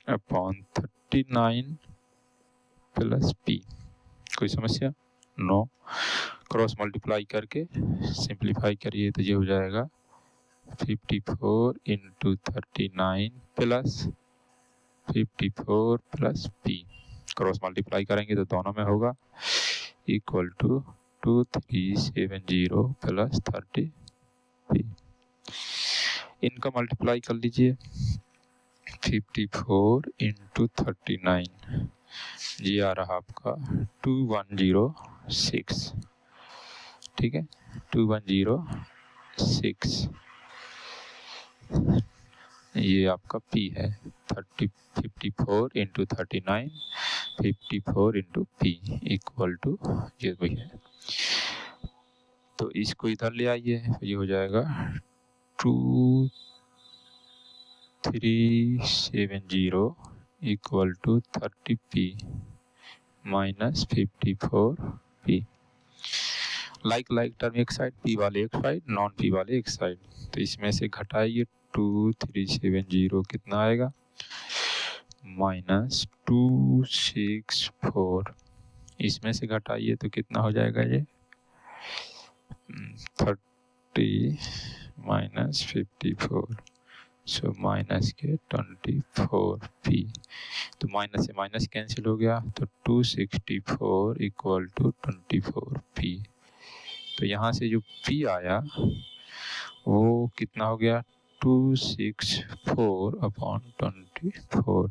upon 39 plus p। कोई समस्या? नो। क्रॉस मल्टीप्लाई करके सिंप्लीफाई करिए तो ये हो जाएगा 54 into 39 plus 54 plus p। Cross multiply करेंगे तो दोनों में होगा इक्वल टू 2370 प्लस 30p। इनका मल्टीप्लाई कर लीजिए 54 इंटू 39, ये आ रहा आपका 2106, ठीक है, 2106। ये आपका P है 54 into 39, 54 into P equal to ये वही है। तो इसको इधर ले आइए, ये हो जाएगा 2370 equal to 30p minus 54p। Like term एक साइड, p वाले एक साइड, नॉन p वाले एक साइड, तो इसमें से घटाइए 2370 कितना आएगा माइनस 264, इसमें से घटाइए तो कितना हो जाएगा ये 30 माइनस 54, सो माइनस के 24p, तो माइनस से माइनस कैंसिल हो गया, तो 264 इक्वल टू 24p। तो यहाँ से जो p आया वो कितना हो गया 264 अपॉन 24,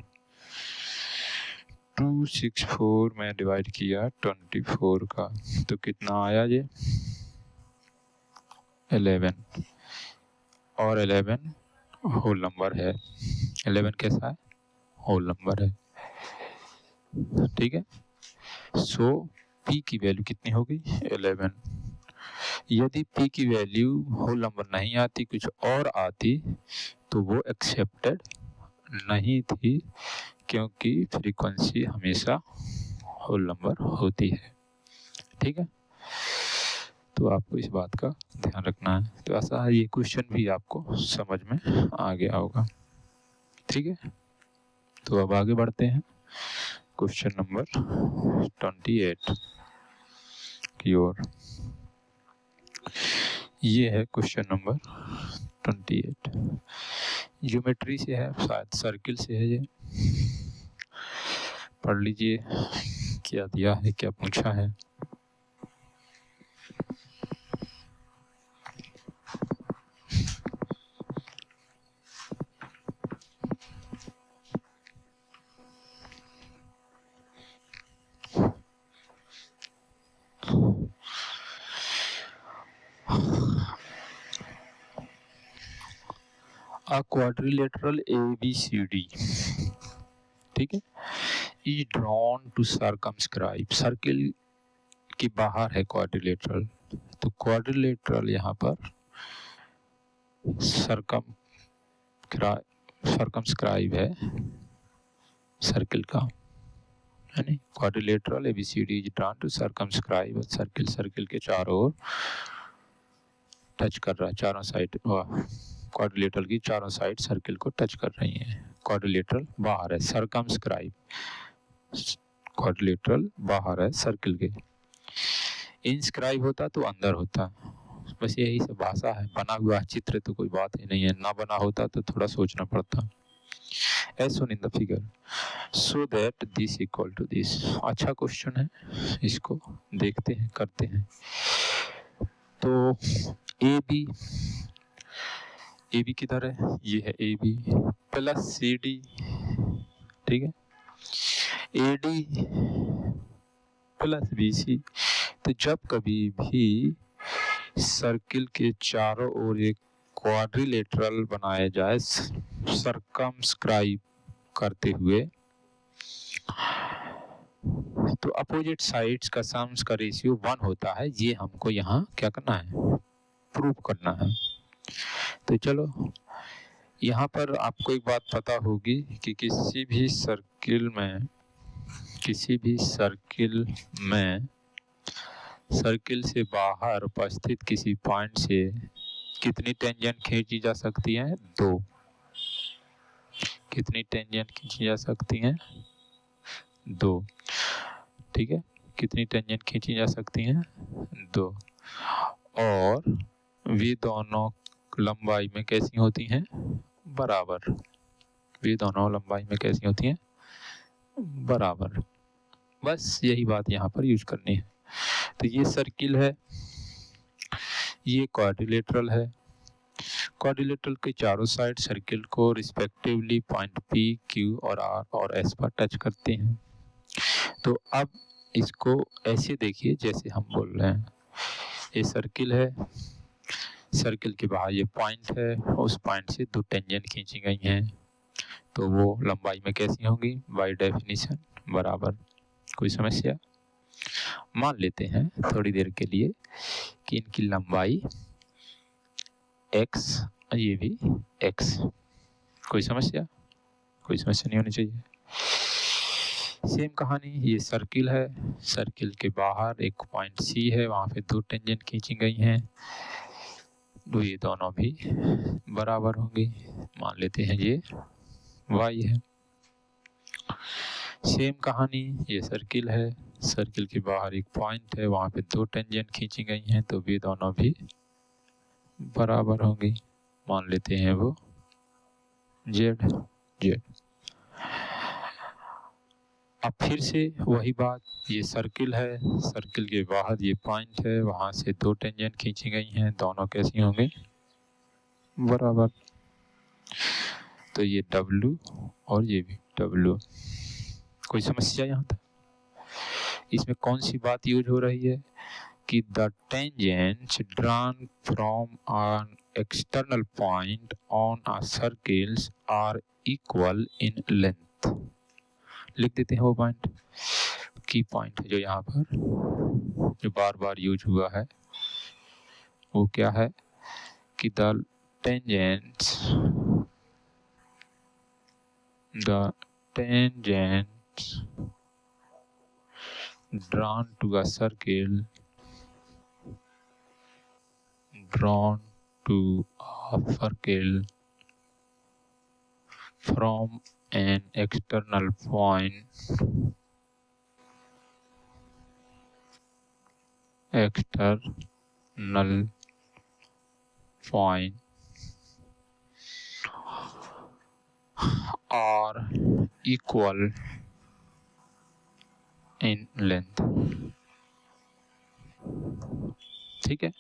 264 में डिवाइड किया 24 का, तो कितना आया ये 11, और 11 होल नंबर है। 11 कैसा है? होल नंबर है, ठीक है। सो p की वैल्यू कितनी होगी 11। यदि p की वैल्यू होल नंबर नहीं आती, कुछ और आती, तो वो एक्सेप्टेड नहीं थी, क्योंकि फ्रीक्वेंसी हमेशा होल नंबर होती है, ठीक है। तो आपको इस बात का ध्यान रखना है। तो ऐसा है, ये क्वेश्चन भी आपको समझ में आ गया होगा, ठीक है। तो अब आगे बढ़ते हैं क्वेश्चन नंबर 28 की ओर। ये है क्वेश्चन नंबर 28, ज्योमेट्री से है, शायद सर्किल से है। ये पढ़ लीजिए क्या दिया है, क्या पूछा है। A quadrilateral ABCD, ठीक है, is drawn to circumscribe, circle के बाहर है क्वाड्रिलेटरल, तो क्वाड्रिलेटरल यहाँ पर सर्कमस्क्राइब है सर्किल का, है नहीं। Quadrilateral ABCD is drawn to circumscribe circle, circle के चारों ओर टच कर रहा है, चारों साइड क्वाड्रिलेटरल की चारों साइड सर्किल को टच कर रही हैं। क्वाड्रिलेटरल बाहर है, सर्कमस्क्राइब क्वाड्रिलेटरल बाहर है सर्किल के। इंस्क्राइब होता तो अंदर होता, बस यही सब भाषा है। बना हुआ चित्र तो कोई बात ही नहीं है, ना बना होता तो थोड़ा सोचना पड़ता। As shown in the figure, so that this equal to this। अच्छा क्वेश्चन है, इसको देखते हैं, करते हैं। तो AB किधर है, ये है AB प्लस CD, ठीक है, AD प्लस BC। तो जब कभी भी सर्किल के चारों ओर एक क्वाड्रिलेटरल बनाया जाए सर्कमस्क्राइब करते हुए, तो अपोजिट साइड्स का सम्स का रेशियो 1 होता है। ये हमको यहाँ क्या करना है, प्रूव करना है। तो चलो, यहाँ पर आपको एक बात पता होगी कि किसी भी सर्किल में सर्किल से बाहर उपस्थित किसी पॉइंट से कितनी टेंजेंट खींची जा सकती है, 2। कितनी टेंजेंट खींची जा सकती हैं, 2, ठीक है। कितनी टेंजेंट खींची जा सकती हैं, 2। और वे दोनों लंबाई में कैसी होती हैं, बराबर। वे दोनों लंबाई में कैसी होती हैं, बराबर। बस यही बात यहाँ पर यूज करनी है। तो ये सर्किल है, ये क्वाड्रिलेटरल है। क्वाड्रिलेटरल के चारों साइड सर्किल को रिस्पेक्टिवली पॉइंट P, Q और R और S पर टच करते हैं। तो अब इसको ऐसे देखिए जैसे हम बोल रहे हैं, ये सर्किल है, सर्किल के बाहर ये पॉइंट है, उस पॉइंट से 2 टेंजेंट खींची गई हैं, तो वो लंबाई में कैसी होंगी, बाय डेफिनेशन बराबर। कोई समस्या? मान लेते हैं थोड़ी देर के लिए कि इनकी लंबाई x, ये भी x। कोई समस्या? कोई समस्या नहीं होनी चाहिए। सेम कहानी, ये सर्किल है, सर्किल के बाहर एक पॉइंट C है, वहाँ पे 2 टेंजेंट खींची गई हैं, तो ये दोनों भी बराबर होंगी। मान लेते हैं ये y है। सेम कहानी, ये सर्किल है, सर्किल के बाहर एक पॉइंट है, वहाँ पे 2 टेंजेंट खींची गई हैं, तो ये दोनों भी बराबर होंगी। मान लेते हैं वो z। अब फिर से वही बात, ये सर्किल है, सर्किल के बाहर ये पॉइंट है, वहाँ से 2 टेंजेंट खींची गई हैं, दोनों कैसी होंगी, बराबर। तो ये W और ये भी W। कोई समस्या यहाँ तक? इसमें कौन सी बात यूज हो रही है कि the tangents drawn from an external point on a circles are equal in length. लिख देते हैं वो पॉइंट, की पॉइंट है जो यहाँ पर जो बार बार यूज हुआ है, वो क्या है कि the tangents drawn to a circle from an external point are equal in length। ठीक है,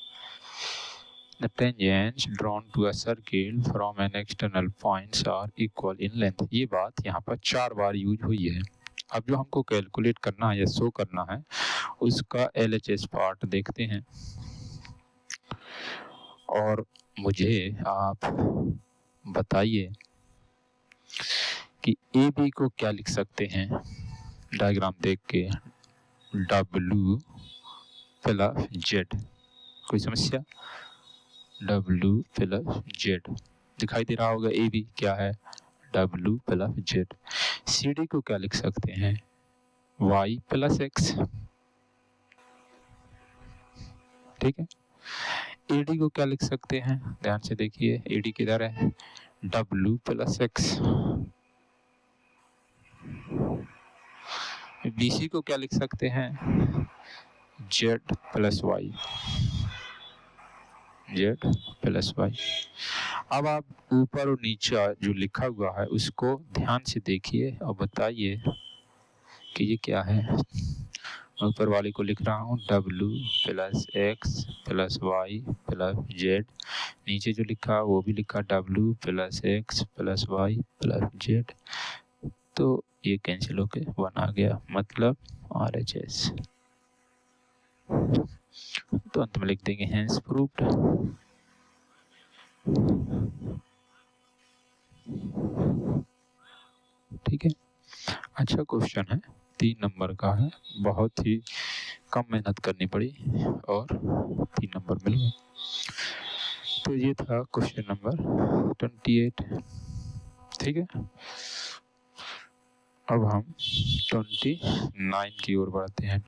the tangents drawn to a circle from an external points are equal in length। ये बात यहाँ पर 4 बार यूज हुई है। अब जो हमको कैलकुलेट करना है या शो करना है उसका LHS पार्ट देखते हैं, और मुझे आप बताइए कि AB को क्या लिख सकते हैं डायग्राम देख के, W प्लस Z। कोई समस्या? W plus Z. दिखाई दे रहा होगा ए बी क्या है, W plus Z. C D को क्या लिख सकते हैं, Y प्लस एक्स। ठीक है। ए डी को क्या लिख सकते हैं, ध्यान से देखिए ए डी किधर है, W plus X. B C को क्या लिख सकते हैं, Z plus Y, Z plus Y. अब आप ऊपर और नीचे जो लिखा हुआ है उसको ध्यान से देखिए और बताइए कि ये क्या है। मैं ऊपर वाले को लिख रहा हूँ W plus X plus Y plus Z, नीचे जो लिखा वो भी लिखा W plus X plus Y plus Z. तो ये कैंसिल होके 1 आ गया, मतलब RHS। तो अंत में लिख देंगे हैंस प्रूव्ड। ठीक है। अच्छा क्वेश्चन है, 3 नंबर का है, बहुत ही कम मेहनत करनी पड़ी और 3 नंबर मिल गए। तो ये था क्वेश्चन नंबर 28। ठीक है। अब हम 29 की ओर बढ़ते हैं।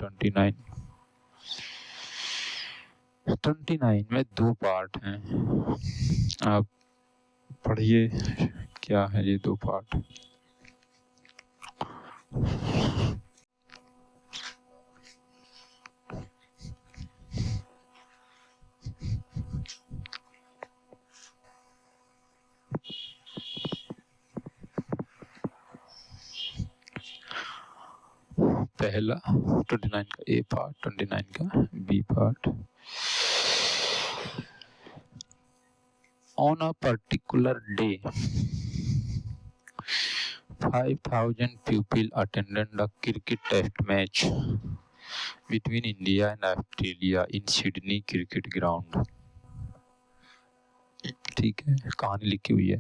29 में 2 पार्ट हैं, आप पढ़िए क्या है ये 2 पार्ट। पहला 29 का ए पार्ट, 29 का B part. On a particular day 5,000 people attended the cricket test match between India and Australia in Sydney cricket ground। ठीक है, कहानी लिखी हुई है।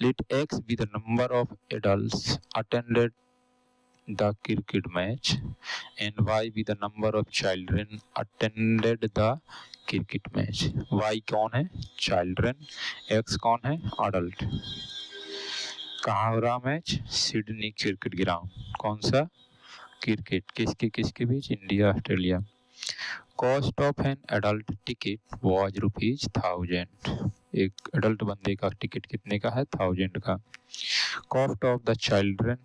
Let X be the number of adults attended the cricket match and Y be the number of children attended the cricket match। Y कौन है, children, X कौन है, adult। कहाँ हो रहा मैच, सिडनी क्रिकेट ग्राउंड। कौन सा, क्रिकेट, किसके किसके बीच, India Australia. Cost of an adult ticket was ₹1000। एक एडल्ट बंदे का टिकट कितने का है, 1000 का। कॉस्ट ऑफ द चिल्ड्रन,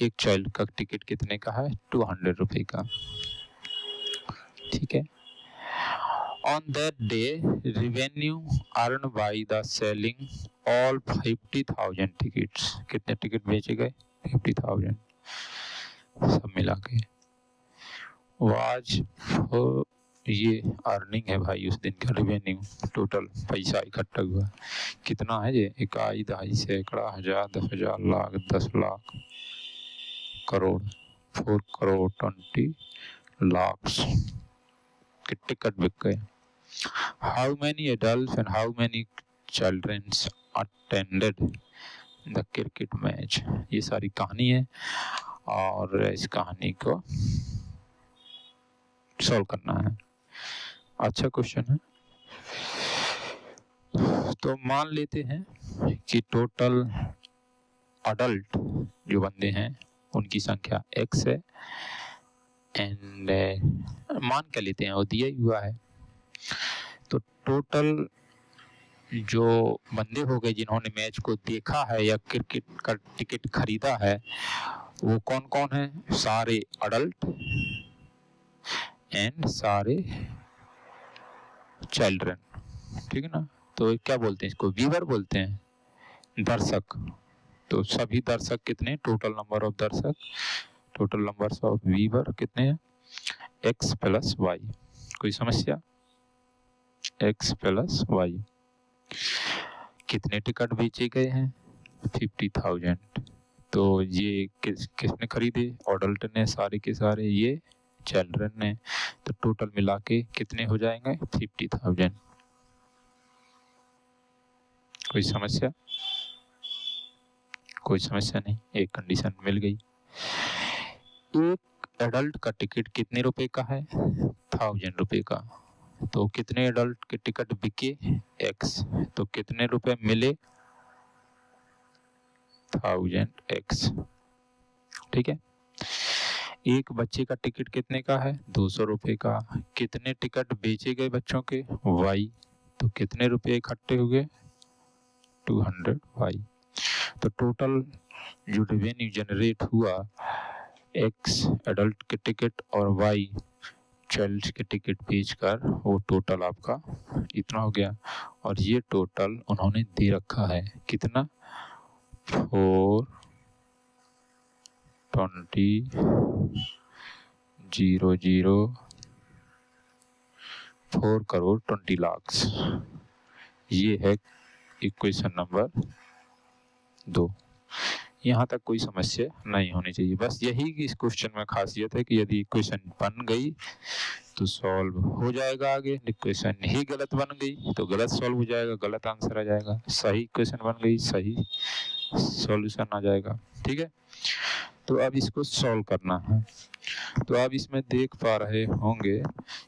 एक चाइल्ड का टिकट कितने का है, 200 रुपये का। ठीक है। On that day, revenue earned by the selling all 50,000 tickets। कितने टिकट बेचे गए, 50,000 सब मिला के। was ये अर्निंग है भाई उस दिन का, रेवेन्यू टोटल पैसा इकट्ठा हुआ कितना है ये, इकाई, दहाई, सैकड़ा, हजार, 10,000, लाख, 10 लाख, करोड़, 4 करोड़ 20 लाख के टिकट बिक गए। How many adults and how many children attended the cricket match। ये सारी कहानी है और इस कहानी को सॉल्व करना है। अच्छा क्वेश्चन है। तो मान लेते हैं कि टोटल अडल्ट जो बंदे हैं उनकी संख्या x है एंड मान क्या लेते हैं, वो दिया ही हुआ है। तो टोटल जो बंदे हो गए जिन्होंने मैच को देखा है या क्रिकेट का टिकट खरीदा है वो कौन कौन है, सारे अडल्ट एंड सारे चिल्ड्रन। ठीक है ना। तो क्या बोलते हैं इसको, व्यूअर बोलते हैं, दर्शक। तो सभी दर्शक कितने, टोटल नंबर ऑफ दर्शक, टोटल नंबर्स ऑफ व्यूअर कितने हैं, x प्लस वाई। कोई समस्या, x प्लस वाई। कितने टिकट बेचे गए हैं, 50,000। तो ये किसने खरीदे, अडल्ट ने सारे के सारे, ये चिल्ड्रन ने। तो टोटल मिला के कितने हो जाएंगे, 50,000। कोई समस्या, कोई समस्या नहीं, एक कंडीशन मिल गई। एक एडल्ट का टिकट कितने रुपए का है, 1000 रुपए का। तो कितने एडल्ट के टिकट बिके x, तो कितने रुपए मिले 1000x। ठीक है। एक बच्चे का टिकट कितने का है 200 रुपए का, कितने टिकट बेचे गए बच्चों के y, तो कितने रुपए इकट्ठे हुए 200y। तो टोटल जो रेवेन्यू जनरेट हुआ x एडल्ट के टिकट और y चाइल्ड के टिकट बेचकर, वो टोटल आपका इतना हो गया। और ये टोटल उन्होंने दे रखा है कितना 4 करोड़ 20 लाख। ये है इक्वेशन नंबर 2। यहाँ तक कोई समस्या नहीं होनी चाहिए। बस यही इस क्वेश्चन में खासियत है कि यदि इक्वेशन बन गई तो सॉल्व हो जाएगा आगे, इक्वेशन ही गलत बन गई तो गलत सॉल्व हो जाएगा, गलत आंसर आ जाएगा। सही इक्वेशन बन गई सही सॉल्यूशन आ जाएगा। ठीक है। तो अब इसको सॉल्व करना है। तो आप इसमें देख पा रहे होंगे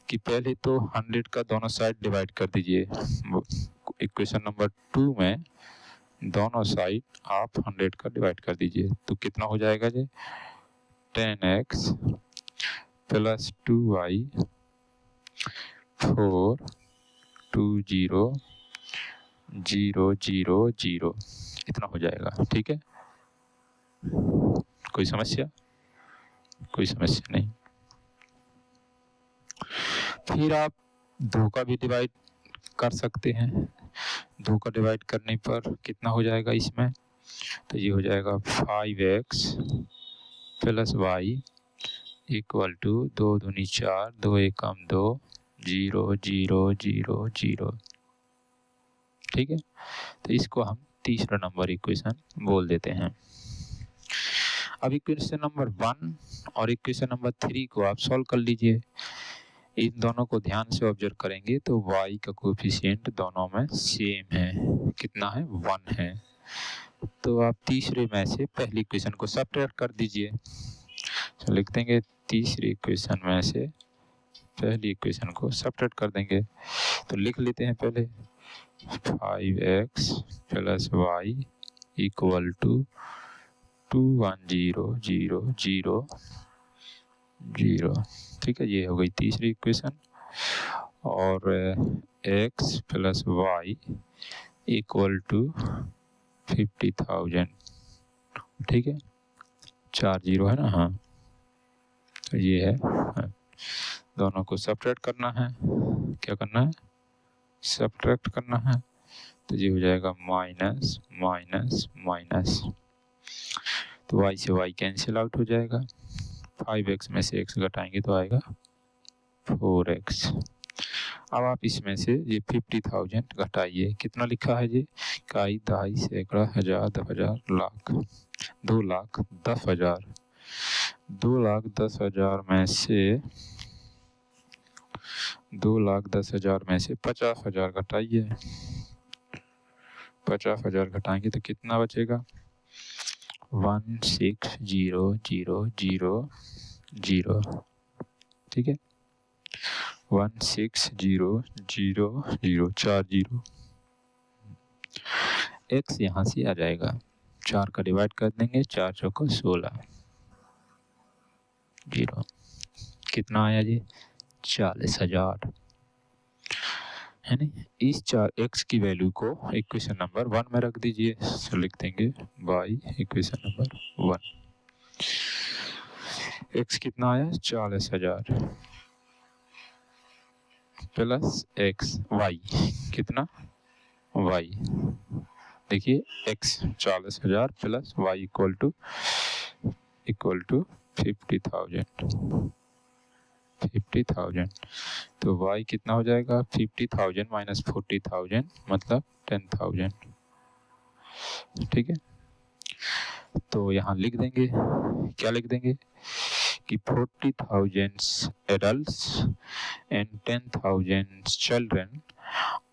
कि पहले तो 100 का दोनों साइड डिवाइड कर दीजिए। इक्वेशन नंबर 2 में दोनों साइड आप 100 का डिवाइड कर दीजिए तो कितना हो जाएगा जी 10x प्लस 2y 4 2 0 0 0 0 इतना हो जाएगा। ठीक है। कोई समस्या? कोई समस्या नहीं। फिर आप 2 का भी डिवाइड कर सकते हैं। 2 का डिवाइड करने पर कितना हो जाएगा इसमें, तो ये हो जाएगा 5x plus y equal to 2 दूनी 4 2 1 2 0 0 0 0। ठीक है। तो इसको हम तीसरा नंबर इक्वेशन बोल देते हैं। अब इक्वेशन नंबर 1 और इक्वेशन नंबर 3 को आप सॉल्व कर लीजिए। इन दोनों को ध्यान से ऑब्जर्व करेंगे तो y का कोएफिशिएंट दोनों में सेम है। कितना है 1 है। तो आप तीसरे में से पहली इक्वेशन को सब्ट्रैक्ट कर दीजिए। तो लिख देंगे तीसरी इक्वेशन में से पहली इक्वेशन को सब्ट्रैक्ट कर देंगे। तो लिख लेते हैं पहले 5x plus y equal to 2 1 0 0 0 0। ठीक है। ये हो गई तीसरी इक्वेशन। और x plus y equal to 50,000। ठीक है। 4 0 है ना। हाँ तो ये है। हाँ। दोनों को सब्ट्रैक्ट करना है। क्या करना है सब्ट्रैक्ट करना है। तो ये हो जाएगा माइनस माइनस माइनस। तो y से y कैंसिल आउट हो जाएगा। 5x में से x घटाएंगे तो आएगा 4x। अब आप इसमें से ये 50,000 घटाइए। कितना लिखा है जी इकाई दहाई सैकड़ा हजार 10,000 लाख 2,10,000। 2,10,000 में से 2,10,000 में से 50,000 घटाइए। 50,000 घटाएंगे तो कितना बचेगा 16,000,000। ठीक है। 16,000,000 4 0। x यहाँ से आ जाएगा। 4 का डिवाइड कर देंगे 4 चौको 16 0। कितना आया जी 40,000 है ना। इस 4x की वैल्यू को इक्वेशन नंबर 1 में रख दीजिए। तो लिख देंगे बाई इक्वेशन नंबर 1। x कितना आया 40,000 प्लस x y कितना y। देखिए x 40,000 plus y equal to 50,000। तो y कितना हो जाएगा 50,000 माइनस 40,000 मतलब 10,000। ठीक है। तो यहाँ लिख देंगे क्या लिख देंगे कि 40,000 adults and 10,000 children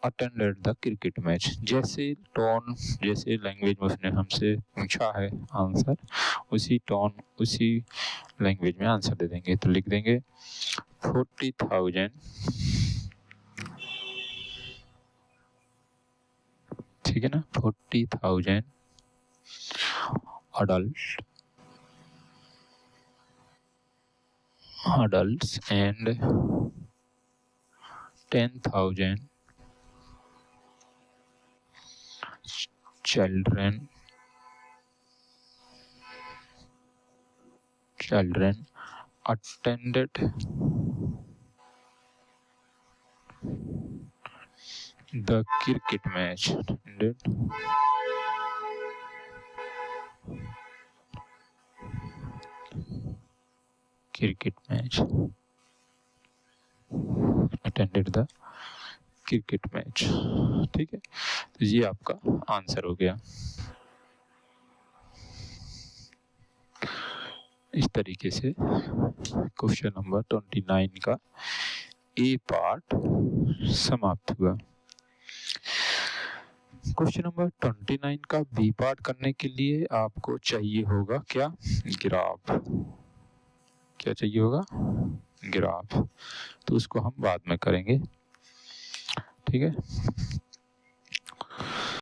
attended the cricket match. जैसे टोन जैसे लैंग्वेज में उसने हमसे पूछा है आंसर, उसी टोन उसी लैंग्वेज में आंसर दे देंगे। तो लिख देंगे 40,000 ठीक है ना, 40,000 adults and 10,000 children attended the cricket match. Attended the cricket match. ठीक है, तो ये आपका आंसर हो गया। इस तरीके से क्वेश्चन नंबर 29 का ए पार्ट समाप्त हुआ। क्वेश्चन नंबर 29 का बी पार्ट करने के लिए आपको चाहिए होगा क्या, ग्राफ। क्या चाहिए होगा, ग्राफ। तो उसको हम बाद में करेंगे, ठीक है।